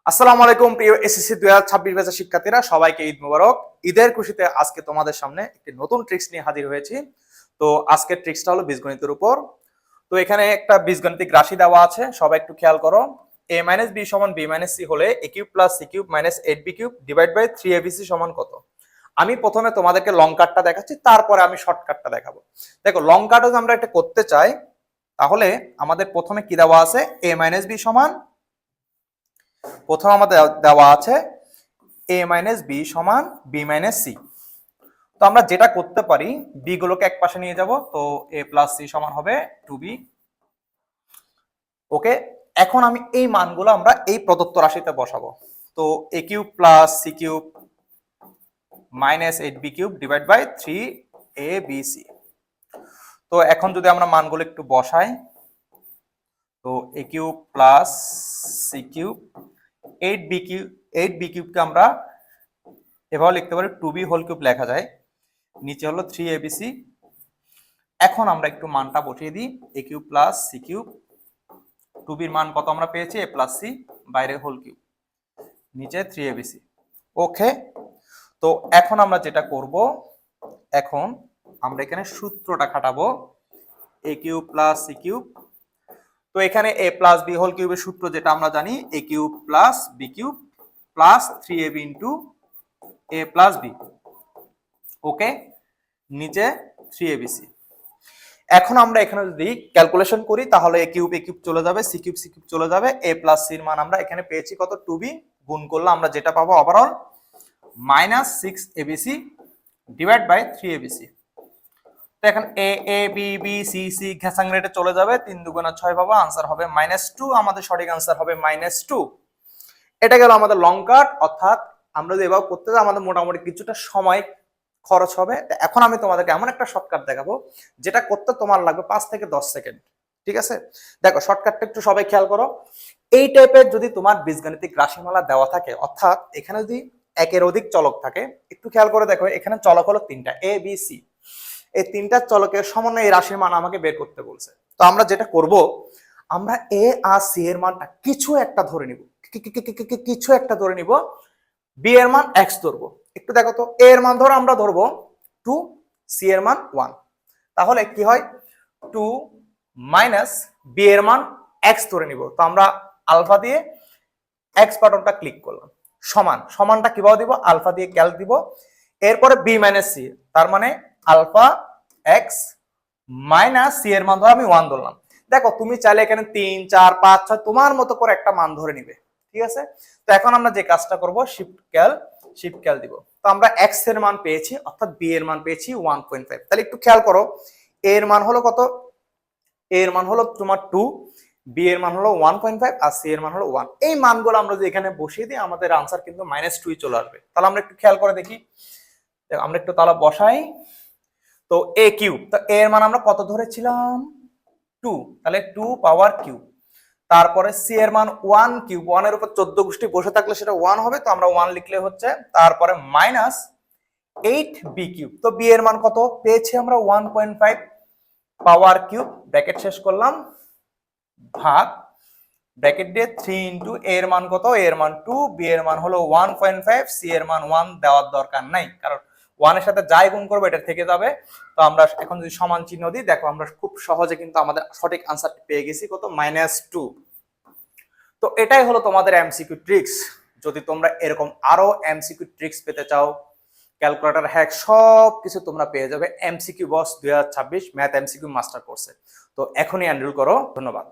আসসালামু আলাইকুম প্রিয় এসএসসি 2026 ব্যাচের শিক্ষার্থীরা, সবাইকে ঈদ মোবারক। ঈদের খুশিতে আজকে তোমাদের সামনে একটি নতুন ট্রিক্স নিয়ে হাজির হয়েছি। তো আজকের ট্রিক্সটা হলো বীজগণিতের উপর। তো এখানে একটা বীজগণিতিক রাশি দেওয়া আছে, সবাই একটু খেয়াল করো। a - b = b - c হলে a³ + c³ - 8b³ / 3abc সমান কত? আমি প্রথমে তোমাদেরকে লং কাটটা দেখাচ্ছি, তারপরে আমি শর্টকাটটা দেখাবো। দেখো, লং কাটও যদি আমরা এটা করতে চাই, তাহলে আমাদের প্রথমে কি দেওয়া আছে? a - b সমান, প্রথম আমাদের দেওয়া আছে a - b সমান b - c। তো আমরা যেটা করতে পারি, b গুলোকে এক পাশে নিয়ে যাব, তো a + c সমান হবে 2b। ওকে, এখন আমি এই মানগুলো আমরা এই প্রদত্ত রাশিতে বসাবো। তো a³ + c³ - 8b³ / 3abc। তো এখন যদি আমরা মানগুলো একটু বসাই, তো a³ + c³ 8b³ কে আমরা এভাবে লিখতে পারি 2b³ লেখা যায়, নিচে হলো 3abc। এখন আমরা একটু মানটা বসিয়ে দিই, a³ + c³, 2b এর মান কত আমরা পেয়েছি? a + c, বাইরে হোল কিউব, নিচে 3abc। ওকে, তো এখন আমরা যেটা করব, এখন আমরা এখানে সূত্রটা খাটাবো, a³ + c³। তো এখানে a + b³ এর সূত্র যেটা আমরা জানি, a³ + b³ + 3ab * a + b। ওকে, নিচে 3abc। এখন আমরা এখানে যদি ক্যালকুলেশন করি, তাহলে a³ চলে যাবে, c³ চলে যাবে, a + c এর মান আমরা এখানে পেয়েছি কত? 2b। গুণ করলে আমরা যেটা পাবো ওভারঅল -6abc / 3abc। তো এখন a b b c c ঘেসাং রেটে চলে যাবে, 3 × 2 = 6 পাবো, आंसर হবে -2। আমাদের সঠিক आंसर হবে -2। এটা গেল আমাদের লং কাট, অর্থাৎ আমরা যদি এভাবে করতে যাই আমাদের মোটামুটি কিছুটা সময় খরচ হবে। এখন আমি তোমাদেরকে এমন একটা শর্টকাট দেখাবো, যেটা করতে তোমার লাগবে 5 থেকে 10 সেকেন্ড। ঠিক আছে, দেখো শর্টকাটটা একটু সবাই খেয়াল করো। এই টাইপের যদি তোমার বীজগাণিতিক রাশিমালা দেওয়া থাকে, অর্থাৎ এখানে যদি একের অধিক চলক থাকে, একটু খেয়াল করে দেখো, এখানে চলক হলো 3টা, a b c। এই 3টা চলকের সমন্বয়ে এই রাশির মান আমাকে বের করতে বলছে। তো আমরা যেটা করব, আমরা a আর c এর মানটা কিছু একটা ধরে নিব, কিছু একটা ধরে নিব, b এর মান x ধরবো। একটু দেখো তো, a এর মান ধরো আমরা ধরবো 2, c এর মান 1। তাহলে কি হয়? 2 - b এর মান x ধরে নিব। তো আমরা আলফা দিয়ে x বাটনটা ক্লিক করলাম, সমান, সমানটা কিভাবে দিব? আলফা দিয়ে ক্যালক দিব, এরপরে b - c, তার মানে আলফা x - c এর মান ধরো আমি 1 ধরলাম। দেখো, তুমি চাইলে এখানে 3 4 5 6 তোমার মতো করে একটা মান ধরে নিবে। ঠিক আছে, তো এখন আমরা যে কাজটা করব, শিফট ক্যাল দিব। তো আমরা x এর মান পেয়েছি, অর্থাৎ b এর মান পেয়েছি 1.5। তাহলে একটু খেয়াল করো, a এর মান হলো কত? a এর মান হলো তোমার 2, b এর মান হলো 1.5 আর c এর মান হলো 1। এই মানগুলো আমরা যদি এখানে বসিয়ে দিই, আমাদের आंसर কিন্তু -2 চলে আসবে। তাহলে আমরা একটু খেয়াল করে দেখি, আমরা একটু তাহলে বসাই। তো a³, তো a এর মান আমরা কত ধরেছিলাম? 2, তাহলে 2 পাওয়ার কিউব। তারপরে c এর মান 1³ 1 এর উপর 14 গুষ্টি বসে থাকলে সেটা 1 হবে, তো আমরা 1 লিখলে হচ্ছে। তারপরে -8b³, তো b এর মান কত পেয়েছি আমরা? 1.5 পাওয়ার কিউব, ব্র্যাকেট শেষ করলাম, ভাগ, ব্র্যাকেট দিয়ে 3 * a এর মান কত? a এর মান 2, b এর মান হলো 1.5, c এর মান 1 দেওয়ার দরকার নাই, কারণ 1 এর সাথে যাই গুণ করবে এটা থেকে যাবে। তো আমরা এখন যদি সমান চিহ্ন দিই, দেখো আমরা খুব সহজে কিন্তু আমাদের সঠিক আনসারটি পেয়ে গেছি, কত? -2। তো এটাই হলো তোমাদের এমসিকিউ ট্রিক্স। যদি তোমরা এরকম আরো এমসিকিউ ট্রিক্স পেতে চাও, ক্যালকুলেটর হ্যাক সব কিছু তোমরা পেয়ে যাবে এমসিকিউ বস 2026 ম্যাথ এমসিকিউ মাস্টার কোর্সে। তো এখনই এনরোল করো। ধন্যবাদ।